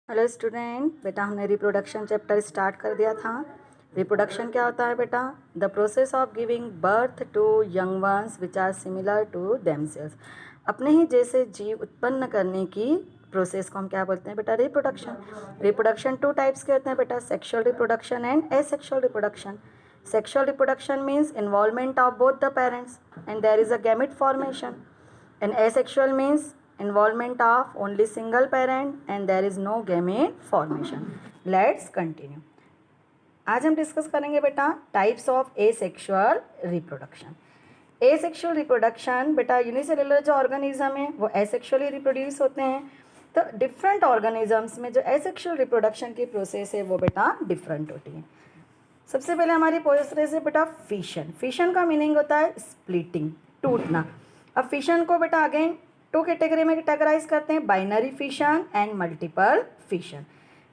Hello student, बेटा हमने reproduction chapter start कर दिया था। रिप्रोडक्शन क्या होता है बेटा? The process of giving birth to young ones which are similar to themselves. अपने ही जैसे जीव उत्पन्न करने की प्रोसेस को हम क्या बोलते हैं बेटा? रिप्रोडक्शन। रिप्रोडक्शन टू टाइप्स के होते हैं बेटा, sexual reproduction and asexual reproduction. Sexual reproduction means involvement of both the parents and there is a gamete formation, and asexual means involvement of only single parent and there is no gamete formation. Let's continue. आज हम discuss करेंगे बेटा types of asexual reproduction. Asexual reproduction बेटा unicellular जो organism है वो asexually reproduce होते हैं। तो डिफरेंट ऑर्गेनिजम्स में जो एसेक्सुअल रिप्रोडक्शन की प्रोसेस है वो बेटा डिफरेंट होती है। सबसे पहले हमारी प्रोसेस है बेटा फिशन। फिशन का मीनिंग होता है स्प्लिटिंग, टूटना। अब फिशन को बेटा अगेन टू कैटेगरी में कैटेगराइज करते हैं, binary fission and multiple fission.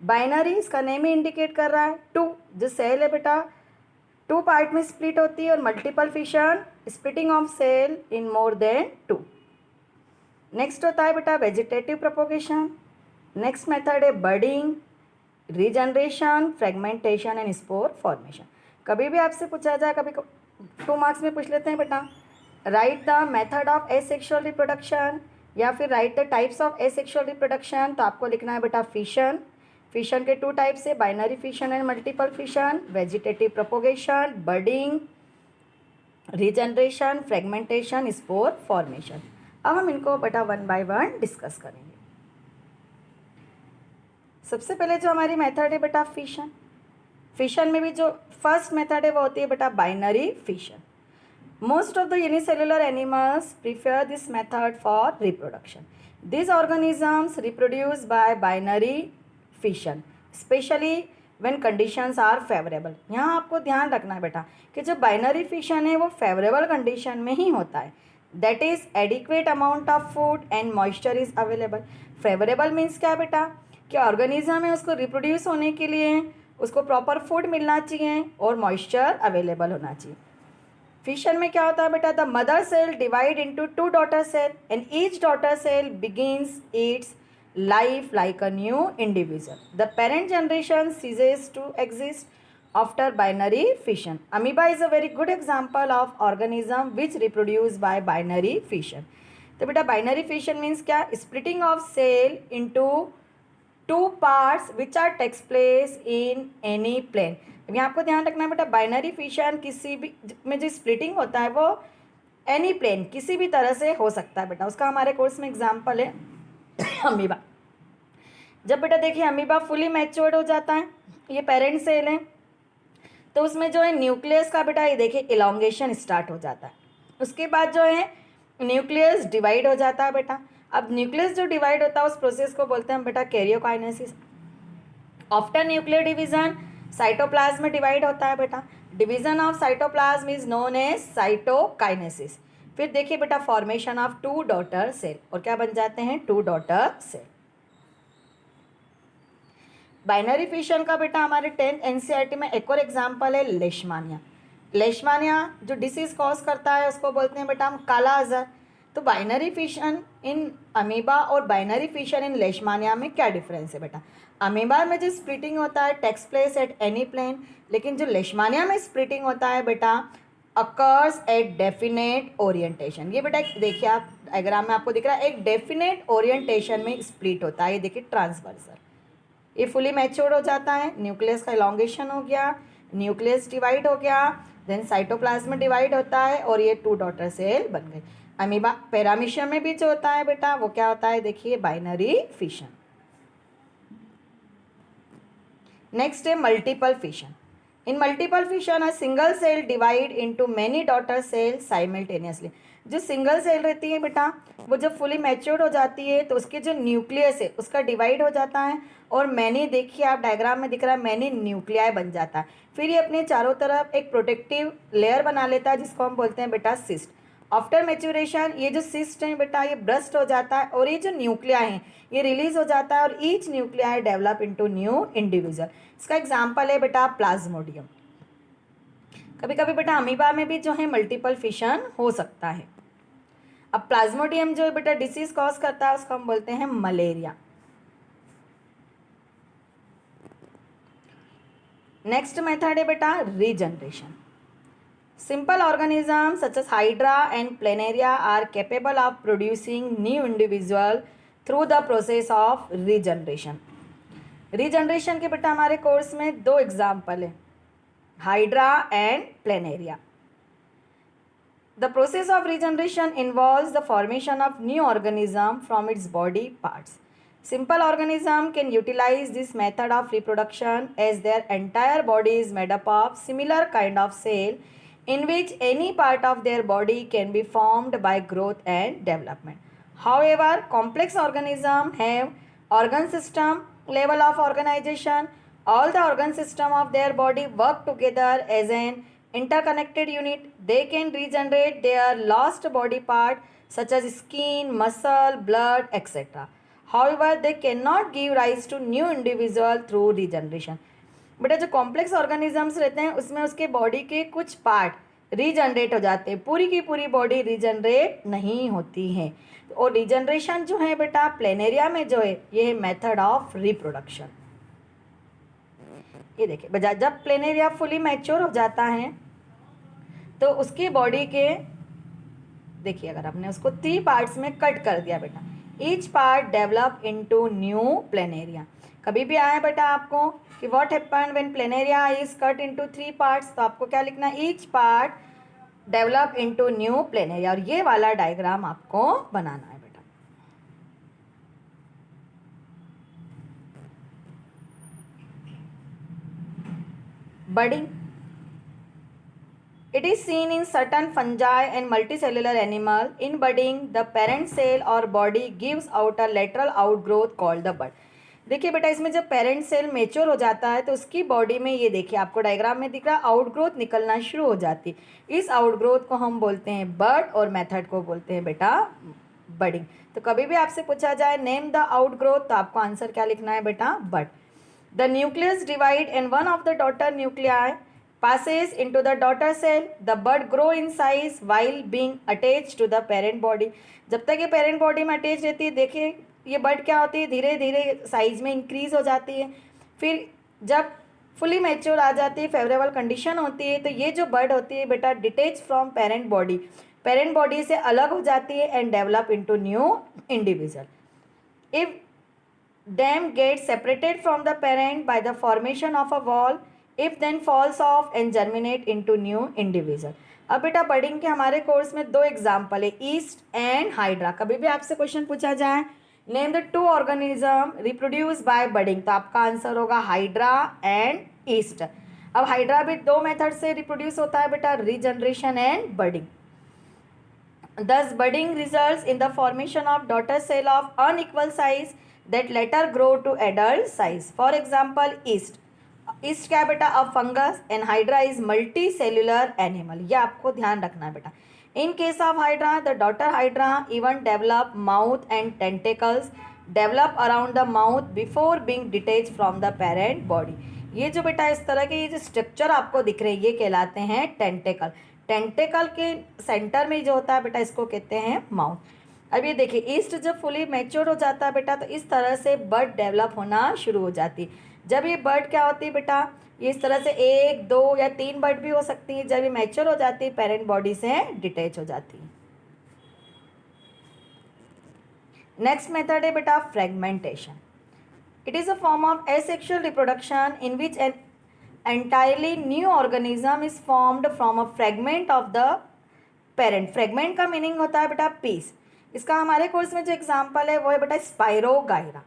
Binary इसका नेम ही इंडिकेट कर रहा है, टू जो सेल है बेटा टू पार्ट में स्प्लिट होती है, और multiple fission splitting of cell in more than two. Next होता है बेटा वेजिटेटिव प्रोपोगेशन। नेक्स्ट मेथड है budding, regeneration, fragmentation and spore formation. कभी भी आपसे पूछा जाए, कभी 2 मार्क्स में पूछ लेते हैं बेटा right the method of asexual reproduction या फिर right the types of asexual reproduction, तो आपको लिखना है बेटा फिशन। फिशन के 2 टाइप्स है, binary fission and multiple fission, vegetative propagation, budding, regeneration, fragmentation, spore formation. अब हम इनको बेटा 1 बाय 1 डिस्कस करेंगे। सबसे पहले जो हमारी मेथड है बेटा फिशन। फिशन में भी जो फर्स्ट मेथड है वो होती है बेटा binary fission. Most of the unicellular animals prefer this method for reproduction. These organisms reproduce by binary fission, especially when conditions are favorable. यहाँ आपको ध्यान रखना है बेटा कि जो बाइनरी फिशन है वो फेवरेबल कंडीशन में ही होता है। That is adequate amount of food and moisture is available. Favourable means क्या बेटा कि ऑर्गेनिज्म है उसको रिप्रोड्यूस होने के लिए उसको प्रॉपर फूड मिलना चाहिए और मॉइस्चर अवेलेबल होना चाहिए। फिशन में क्या होता है बेटा? The mother cell divide into 2 daughter cell and each daughter cell begins its life like a new individual. The parent generation ceases to exist after binary fission. Amoeba is a very good example of organism which reproduce by binary fission. तो बेटा binary fission means क्या? Splitting of cell into 2 parts which are takes place in any plane. यहाँ आपको ध्यान रखना है बेटा binary fission किसी भी में जो स्प्लिटिंग होता है वो एनी प्लेन किसी भी तरह से हो सकता है बेटा। उसका हमारे कोर्स में एग्जांपल है अमीबा। जब बेटा देखिए अमीबा फुली मैच्योर्ड हो जाता है, ये पेरेंट सेल है, तो उसमें जो है न्यूक्लियस का बेटा ये देखिए इलोंगेशन स्टार्ट हो जाता है। उसके बाद जो है न्यूक्लियस डिवाइड हो जाता है बेटा। अब न्यूक्लियस जो डिवाइड होता है उस प्रोसेस को बोलते हैं बेटा karyokinesis. After nuclear division cytoplasm में डिवाइड होता है बेटा। Division of cytoplasm is known as cytokinesis. फिर देखिए बेटा फॉर्मेशन ऑफ 2 डॉटर सेल, और क्या बन जाते हैं? 2 डॉटर सेल। बाइनरी फिशन का बेटा हमारे 10th एनसीईआरटी में एक और एग्जांपल है लेशमानिया। लेशमानिया जो डिसीज कॉज करता है उसको बोलते हैं बेटा हम काला अजहर। तो बाइनरी फिशन इन अमीबा और बाइनरी फिशन इन लेशमानिया में क्या डिफरेंस है बेटा? अमीबा में जो स्प्लिटिंग होता है takes place at any plane, लेकिन जो लेशमानिया में स्प्लिटिंग होता है बेटा अकर्स एट डेफिनेट ओरिएंटेशन। ये बेटा देखिए आप डायग्राम में आपको दिख रहा है एक डेफिनेट ओरिएंटेशन में स्प्लिट होता है। ये देखिए ट्रांसवर्सल, ये फुली मैच्योर्ड हो जाता है, न्यूक्लियस का इलोंगेशन हो गया, न्यूक्लियस डिवाइड हो गया, देन साइटोप्लाज्म डिवाइड होता है और ये 2 डॉटर सेल बन गए। अमीबा पैरामीशियम में भी जो होता है बेटा वो क्या होता है? देखिए बाइनरी फिशन। नेक्स्ट है multiple fission. In multiple fission a single cell divide into many daughter cell simultaneously. जो सिंगल सेल रहती है बेटा वो जब फुली मैच्योर्ड हो जाती है तो उसके जो न्यूक्लियस है उसका डिवाइड हो जाता है और मैनी देखिए आप डायग्राम में दिख रहा है मैनी न्यूक्लियाई बन जाता है। फिर ये अपने चारों तरफ एक प्रोटेक्टिव लेयर बना लेता है जिसको हम बोलते हैं बेटा सिस्ट। आफ्टर मैच्योरेशन ये जो सिस्ट है बेटा ये ब्रस्ट हो जाता है और ये जो न्यूक्लियाई हैं ये रिलीज हो जाता है और each nuclei develop into new individual. इसका एग्जांपल है बेटा प्लाज्मोडियम। कभी कभी बेटा अमीबा में भी जो है मल्टीपल फिशन हो सकता है। अब प्लाज्मोडियम जो बेटा डिसीज कॉज करता है उसको हम बोलते हैं मलेरिया। नेक्स्ट मेथड है बेटा regeneration. Simple organisms such as Hydra and Planaria are capable of producing new individual through the process of regeneration. Regeneration के बेटा हमारे कोर्स में दो एग्जाम्पल है, hydra and planaria. The process of regeneration involves the formation of new organism from its body parts. Simple organism can utilize this method of reproduction as their entire body is made up of similar kind of cell in which any part of their body can be formed by growth and development. However, complex organisms have organ system level of organization. All the organ system of their body work together as an interconnected unit. They can regenerate their lost body part such as skin, muscle, blood, etc. However, they cannot give rise to new individual through regeneration. बेटा जो complex organisms रहते हैं उसमें उसके body के कुछ part regenerate हो जाते हैं, पूरी की पूरी बॉडी रीजनरेट नहीं होती है. और रीजनरेशन जो है बेटा प्लेनेरिया में जो है ये है मेथड ऑफ रिप्रोडक्शन. ये देखिए जब प्लेनेरिया फुली मैच्योर हो जाता है तो उसकी बॉडी के देखिए अगर आपने उसको 3 पार्ट्स में कट कर दिया बेटा, each part develop into new planaria. कभी भी आया बेटा आपको कि what happen when planaria is cut into 3 parts, तो आपको क्या लिखना है, each part develop into new planaria. और ये वाला डायग्राम आपको बनाना है बेटा. Budding. It is seen in certain fungi and multicellular animal. In budding, the parent cell or body gives out a lateral outgrowth called the bud. देखिए बेटा इसमें जब पेरेंट सेल मेच्योर हो जाता है तो उसकी बॉडी में ये देखिए आपको डायग्राम में दिख रहा है आउटग्रोथ निकलना शुरू हो जाती. इस आउटग्रोथ को हम बोलते हैं बड और मेथड को बोलते हैं बेटा बडिंग. तो कभी भी आपसे पूछा जाए नेम द आउटग्रोथ तो आपको आंसर क्या लिखना है बेटा bud. The nucleus divide and one of the daughter nuclei passes into the daughter cell. The bud grow in size while being attached to the parent body. जब तक ये parent body में अटैच रहती है देखिए ये बड क्या होती है धीरे धीरे साइज में इंक्रीज हो जाती है. फिर जब फुली मैच्योर आ जाती है, फेवरेबल कंडीशन होती है, तो ये जो बड होती है बेटा डिटेच फ्रॉम पेरेंट बॉडी से अलग हो जाती है and develop into new individual. If them get separated from the parent by the formation of a wall, if then falls off and germinate into new individual. अब बेटा budding के हमारे course में दो एग्जाम्पल है ईस्ट एंड हाइड्रा. कभी भी आपसे क्वेश्चन पूछा जाए name the 2 organism reproduce by budding तो आपका आंसर होगा हाइड्रा एंड ईस्ट. अब हाइड्रा भी 2 मेथड से रिप्रोड्यूस होता है बेटा regeneration and budding. Thus budding results in the formation of daughter cell of unequal size that later grow to adult size. For example, yeast. East क्या है बेटा अब fungus and hydra is multi cellular animal. ये आपको ध्यान रखना है बेटा. In case of hydra the daughter hydra even develop mouth and tentacles develop around the mouth before being detach from the parent body. ये जो बेटा इस तरह के ये जो स्ट्रक्चर आपको दिख रहे हैं ये कहलाते हैं टेंटेकल. टेंटेकल के सेंटर में जो होता है बेटा इसको कहते हैं माउथ. अब ये देखिए ईस्ट जब फुली मैच्योर हो जाता है बेटा तो इस तरह से बर्ड डेवलप होना शुरू हो जाती है. जब ये बर्ड क्या होती है बेटा ये इस तरह से 1, 2 या 3 बर्ड भी हो सकती है. जब ये मैच्योर हो जाती है पेरेंट बॉडी से डिटेच हो जाती है. नेक्स्ट मेथड है बेटा fragmentation. It is a form of asexual reproduction in which an entirely new organism is formed from a fragment of the parent. Fragment का मीनिंग होता है बेटा पीस. इसका हमारे कोर्स में जो एग्जाम्पल है वो है बेटा spirogyra.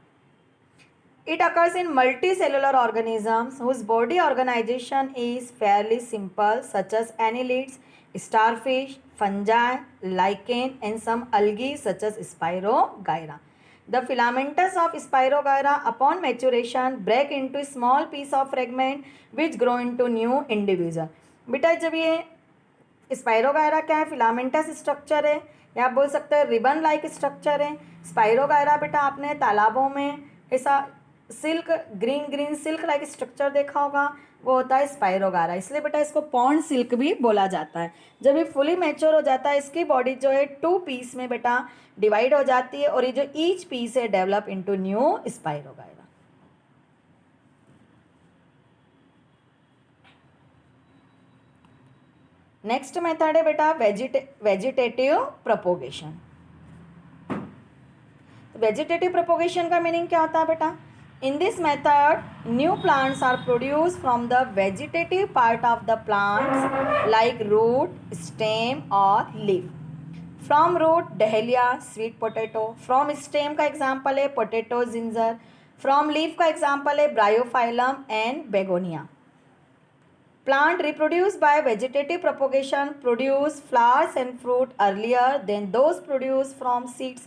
It occurs in multicellular organisms whose body organization is fairly simple, such as annelids, starfish, fungi, lichen, and some algae such as Spirogyra. The filamentous of Spirogyra, upon maturation, break into small piece of fragment which grow into new individual. बेटा जब ये spirogyra क्या है filamentous structure है या आप बोल सकते हैं रिबन लाइक स्ट्रक्चर है. स्पाइरोगायरा बेटा आपने तालाबों में ऐसा silk green silk like structure देखा होगा वो होता है स्पाइरोगायरा. इसलिए बेटा इसको पॉन्ड सिल्क भी बोला जाता है. जब ये फुली मैच्योर हो जाता है इसकी बॉडी जो है 2 पीस में बेटा डिवाइड हो जाती है और ये जो ईच पीस है develop into new spirogyra. Next method है बेटा वेजिटेटिव प्रोपोगेशन। वेजिटेटिव प्रोपोगेशन का मीनिंग क्या होता है बेटा? In this method new plants are produce from the vegetative part of the plants like root, stem और leaf. From root dahlia, sweet potato. From stem का example है potato, ginger. From leaf का example है bryophyllum and begonia. Plant reproduced by vegetative propagation produce flowers and fruit earlier than those produced from seeds.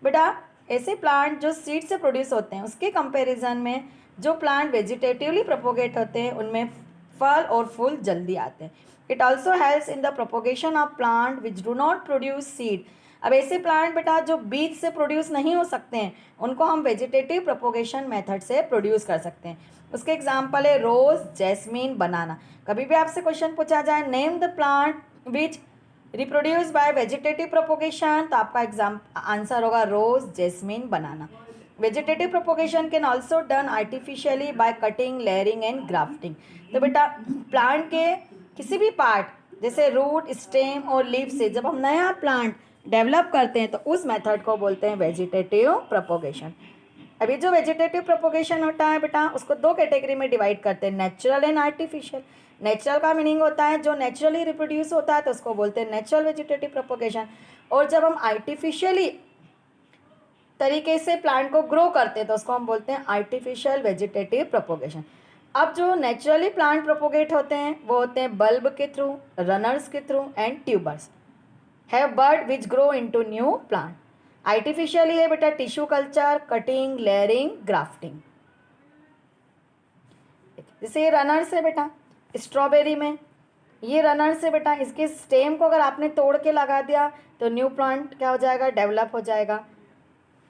बेटा ऐसे plant जो seed से produce होते हैं उसके कंपैरिजन में जो प्लांट वेजिटेटिवली प्रोपोगेट होते हैं उनमें फल और फूल जल्दी आते हैं। It also helps in the propagation of plant which do not produce seed. अब ऐसे प्लांट बेटा जो बीज से प्रोड्यूस नहीं हो सकते हैं उनको हम वेजिटेटिव प्रोपोगेशन मेथड से प्रोड्यूस कर सकते हैं। उसके एग्जाम्पल है रोज, जैस्मीन, बनाना। कभी भी आपसे क्वेश्चन पूछा जाए name the plant which reproduce by vegetative propagation, तो आपका आंसर होगा rose, jasmine, banana. Vegetative propagation can also done artificially by cutting, layering and grafting. तो बेटा प्लांट के किसी भी पार्ट जैसे रूट, स्टेम और लीफ से जब हम नया प्लांट डेवलप करते हैं तो उस मेथड को बोलते हैं वेजिटेटिव प्रोपोगेशन। अभी जो वेजिटेटिव प्रोपोगेशन होता है बेटा उसको दो कैटेगरी में डिवाइड करते हैं, नेचुरल एंड आर्टिफिशियल। नेचुरल का मीनिंग होता है जो नेचुरली रिप्रोड्यूस होता है तो उसको बोलते हैं नेचुरल वेजिटेटिव प्रोपोगेशन। और जब हम आर्टिफिशियली तरीके से प्लांट को ग्रो करते हैं तो उसको हम बोलते हैं आर्टिफिशियल वेजिटेटिव प्रोपोगेशन। अब जो नेचुरली प्लांट प्रोपोगेट होते हैं वो होते हैं बल्ब के थ्रू, रनर्स के through and tubers have bird which grow into new plant. Artificially है बेटा tissue culture, cutting, layering, grafting. जैसे ये रनर्स है बेटा स्ट्रॉबेरी में, ये रनर्स है बेटा, इसके स्टेम को अगर आपने तोड़ के लगा दिया तो न्यू प्लांट क्या हो जाएगा, डेवलप हो जाएगा।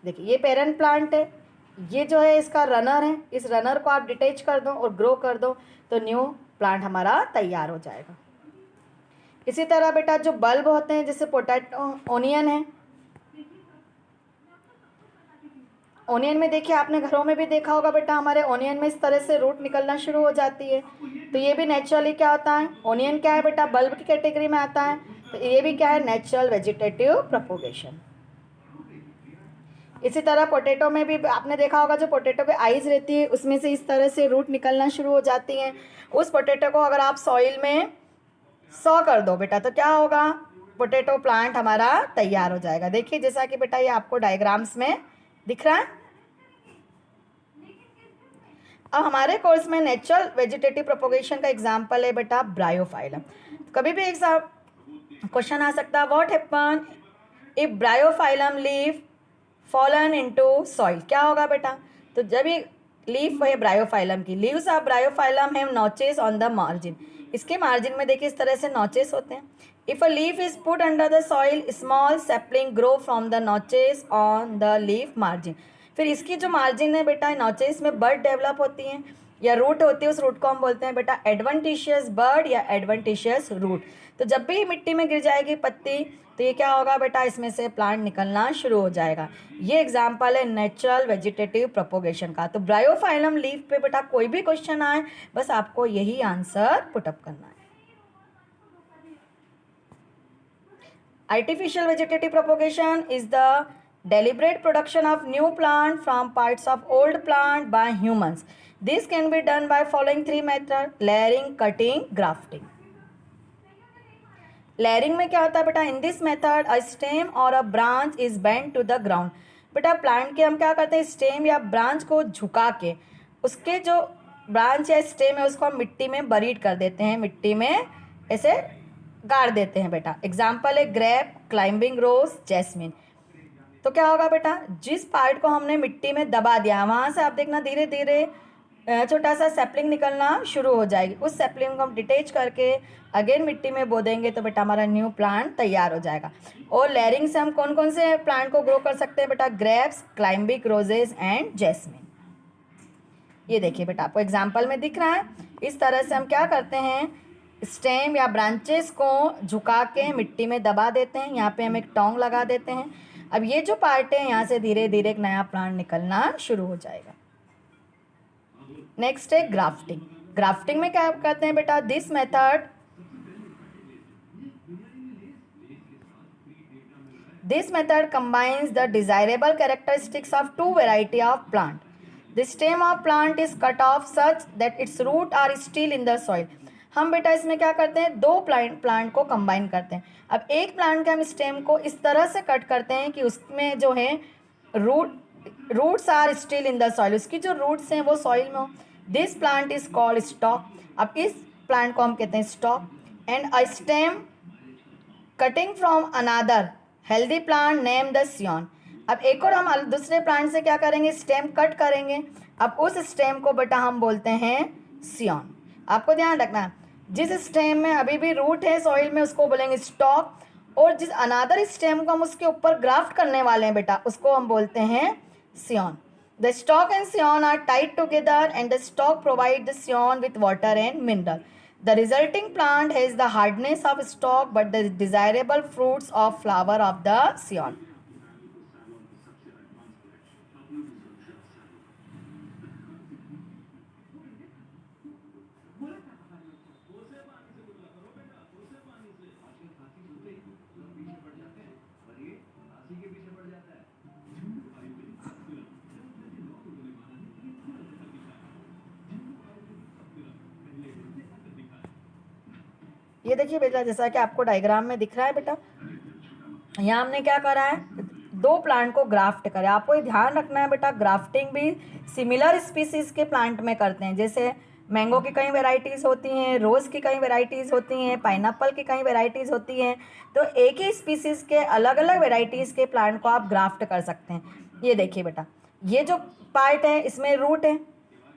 देखिए ये पेरेंट प्लांट है, ये जो है इसका रनर है, इस रनर को आप डिटेच कर दो और ग्रो कर दो तो न्यू प्लांट हमारा तैयार हो जाएगा। इसी तरह बेटा जो बल्ब होते हैं जैसे पोटैटो, ओनियन है, ओनियन में देखिए आपने घरों में भी देखा होगा बेटा हमारे ओनियन में इस तरह से रूट निकलना शुरू हो जाती है, तो ये भी नेचुरली क्या होता है, ओनियन क्या है बेटा बल्ब की कैटेगरी में आता है, तो ये भी क्या है नेचुरल वेजिटेटिव प्रोपोगेशन। इसी तरह पोटैटो में भी आपने देखा होगा जो पोटैटो के आइज रहती है उसमें से इस तरह से रूट निकलना शुरू हो जाती हैं। उस पोटैटो को अगर आप सॉइल में सॉ कर दो बेटा तो क्या होगा, पोटैटो प्लांट हमारा तैयार हो जाएगा। देखिए जैसा कि बेटा ये आपको डायग्राम्स में दिख रहा है। अब हमारे कोर्स में नेचुरल वेजिटेटिव प्रोपोगेशन का एग्जाम्पल है बेटा ब्रायोफाइलम। कभी भी एग्जाम क्वेश्चन आ सकता है what happen if Bryophyllum leaf fallen into soil, क्या होगा बेटा, तो जब ये लीफ है ब्रायोफाइलम की, leaves of Bryophyllum have notches on the margin, इसके मार्जिन में देखिए इस तरह से नॉचेस होते हैं। If a leaf is put under the soil small sapling grow from the notches on the leaf margin, फिर इसकी जो मार्जिन है बेटा नॉचेस में बर्ड डेवलप होती हैं या रूट होती है, उस रूट को हम बोलते हैं बेटा एडवेंटिशियस बर्ड या एडवेंटिशियस रूट। तो जब भी मिट्टी में गिर जाएगी पत्ती तो ये क्या होगा बेटा इसमें से प्लांट निकलना शुरू हो जाएगा। ये एग्जाम्पल है नेचुरल वेजिटेटिव प्रोपोगेशन का। तो ब्रायोफाइलम लीफ पे बेटा कोई भी क्वेश्चन आए बस आपको यही आंसर पुटअप करना है। Artificial vegetative propagation is the deliberate production of new plant from parts of old plant by humans. This can be done by following three methods: layering, cutting, grafting. Layering में क्या होता है बेटा, in this method a stem or a branch is bent to the ground. बेटा plant के हम क्या करते हैं स्टेम या ब्रांच को झुका के उसके जो ब्रांच या स्टेम है उसको हम मिट्टी में बरीड कर देते हैं, मिट्टी में ऐसे गाड़ देते हैं बेटा। एग्जाम्पल है ग्रेप, क्लाइंबिंग रोज, जैस्मिन। तो क्या होगा बेटा जिस पार्ट को हमने मिट्टी में दबा दिया वहाँ से आप देखना धीरे धीरे छोटा सा सैपलिंग निकलना शुरू हो जाएगी, उस सैपलिंग को हम डिटेच करके अगेन मिट्टी में बो देंगे तो बेटा हमारा न्यू प्लांट तैयार हो जाएगा। और लेयरिंग से हम कौन कौन से प्लांट को ग्रो कर सकते हैं बेटा, ग्रेप्स, क्लाइंबिक रोजेस एंड जैस्मिन। ये देखिए बेटा आपको एग्जाम्पल में दिख रहा है, इस तरह से हम क्या करते हैं स्टेम या ब्रांचेस को झुका के मिट्टी में दबा देते हैं, यहाँ पे हम एक टोंग लगा देते हैं। अब ये जो पार्ट है यहाँ से धीरे धीरे एक नया प्लांट निकलना शुरू हो जाएगा। नेक्स्ट है ग्राफ्टिंग। ग्राफ्टिंग में क्या करते हैं बेटा, this method this method combines the desirable characteristics of two variety of plant. The stem of plant is cut off such that its root are still in the soil. हम बेटा इसमें क्या करते हैं, दो प्लांट को कंबाइन करते हैं. अब एक प्लांट के हम स्टेम को इस तरह से कट करते हैं कि उसमें जो है roots are still in the soil, उसकी जो रूट्स हैं वो सॉइल में हो. This plant is called stock. अब इस प्लांट को हम कहते हैं stock. And a stem cutting from another healthy plant name the scion. अब एक और हम दूसरे प्लांट से क्या करेंगे, स्टेम कट करेंगे. अब उस स्टेम को बेटा हम बोलते हैं सियॉन. आपको ध्यान रखना, जिस स्टेम में अभी भी रूट है सॉइल में उसको बोलेंगे स्टॉक, और जिस अनादर स्टेम को हम उसके ऊपर ग्राफ्ट करने वाले हैं बेटा उसको हम बोलते हैं scion. The stock and scion are tied together and the stock provide the scion with water and mineral. The resulting plant has the hardness of stalk but the desirable fruits of flower of the scion. ये देखिए बेटा, जैसा कि आपको diagram में दिख रहा है बेटा, यहाँ हमने क्या करा है, दो प्लांट को ग्राफ्ट करा. आपको ये ध्यान रखना है बेटा, ग्राफ्टिंग भी सिमिलर स्पीसीज के प्लांट में करते हैं. जैसे मैंगो की कई वेराइटीज़ होती हैं, रोज़ की कई वेराइटीज़ होती हैं, पाइनएप्पल की कई वेराइटीज़ होती हैं. तो एक ही स्पीसीज़ के अलग अलग वेराइटीज़ के प्लांट को आप ग्राफ्ट कर सकते हैं. ये देखिए बेटा, ये जो पार्ट है इसमें रूट है,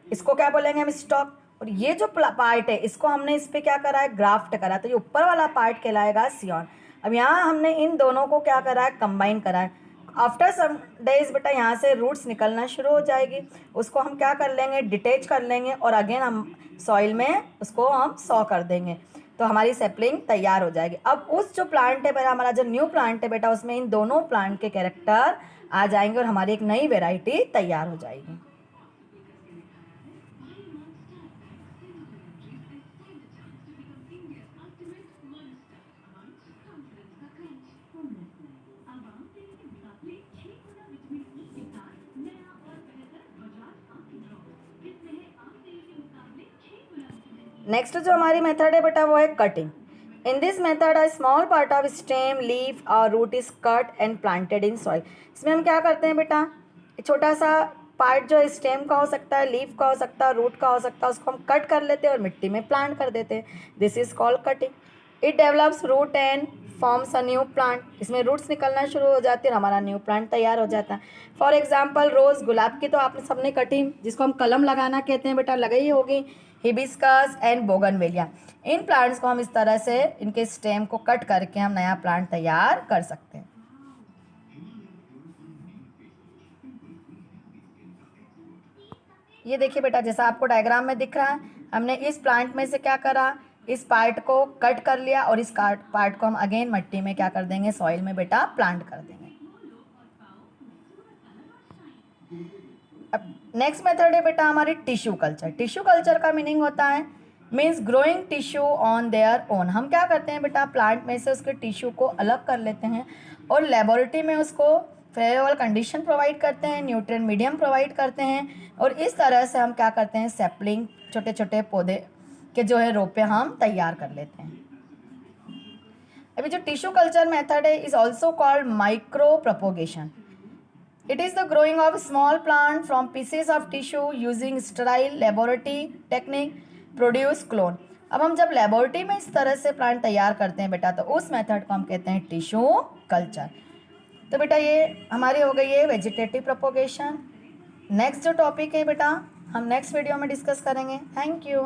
इसको क्या बोलेंगे हम, स्टॉक. और ये जो पार्ट है इसको हमने इस पर क्या करा है, ग्राफ्ट करा. तो ये ऊपर वाला पार्ट कहलाएगा सियॉन. अब यहाँ हमने इन दोनों को क्या करा है, कंबाइन करा है. आफ्टर सम डेज बेटा यहाँ से रूट्स निकलना शुरू हो जाएगी. उसको हम क्या कर लेंगे, डिटेच कर लेंगे और अगेन हम सॉइल में उसको हम सॉ कर देंगे. तो हमारी सैपलिंग तैयार हो जाएगी. अब उस जो प्लांट है बेटा, हमारा जो न्यू प्लांट है बेटा, उसमें इन दोनों प्लांट के कैरेक्टर आ जाएंगे और हमारी एक नई वेराइटी तैयार हो जाएगी. नेक्स्ट जो हमारी मेथड है बेटा वो है cutting. In this method a small part of stem, leaf और root is cut and planted in soil. इसमें हम क्या करते हैं बेटा, छोटा सा पार्ट जो स्टेम का हो सकता है, लीफ का हो सकता है, रूट का हो सकता है, उसको हम कट कर लेते हैं और मिट्टी में प्लांट कर देते हैं. This is called cutting. It develops root and forms a new plant. इसमें रूट्स निकलना शुरू हो जाती है और हमारा न्यू प्लांट तैयार हो जाता है. फॉर एग्जाम्पल रोज़, गुलाब की तो आपने सबने कटिंग, जिसको हम कलम लगाना कहते हैं बेटा, लगाई होगी. Hibiscus and bougainvillea, in plants को हम इस तरह से इनके स्टेम को कट करके हम नया प्लांट तैयार कर सकते हैं. ये देखिए बेटा, जैसा आपको डायग्राम में दिख रहा है, हमने इस प्लांट में से क्या करा, इस पार्ट को कट कर लिया और इस पार्ट को हम अगेन मिट्टी में क्या कर देंगे, सॉइल में बेटा प्लांट कर देंगे. अब नेक्स्ट मेथड है बेटा हमारी टिश्यू कल्चर. टिश्यू कल्चर का मीनिंग होता है means growing tissue on their own. हम क्या करते हैं बेटा, प्लांट में से उसके टिश्यू को अलग कर लेते हैं और लेबोरेटरी में उसको फेवरेबल कंडीशन प्रोवाइड करते हैं, न्यूट्रिएंट मीडियम प्रोवाइड करते हैं और इस तरह से हम क्या करते हैं, सैपलिंग, छोटे छोटे पौधे के जो है रोपे हम तैयार कर लेते हैं. अभी जो टिश्यू कल्चर मेथड है is also called micro propagation. It is the growing of small plant from pieces of tissue using sterile laboratory technique produce clone. अब हम जब लेबोरेटरी में इस तरह से प्लांट तैयार करते हैं बेटा, तो उस मेथड को हम कहते हैं टिश्यू कल्चर. तो बेटा ये हमारी हो गई है वेजिटेटिव प्रोपोगेशन. नेक्स्ट जो टॉपिक है बेटा हम नेक्स्ट वीडियो में डिस्कस करेंगे. Thank you.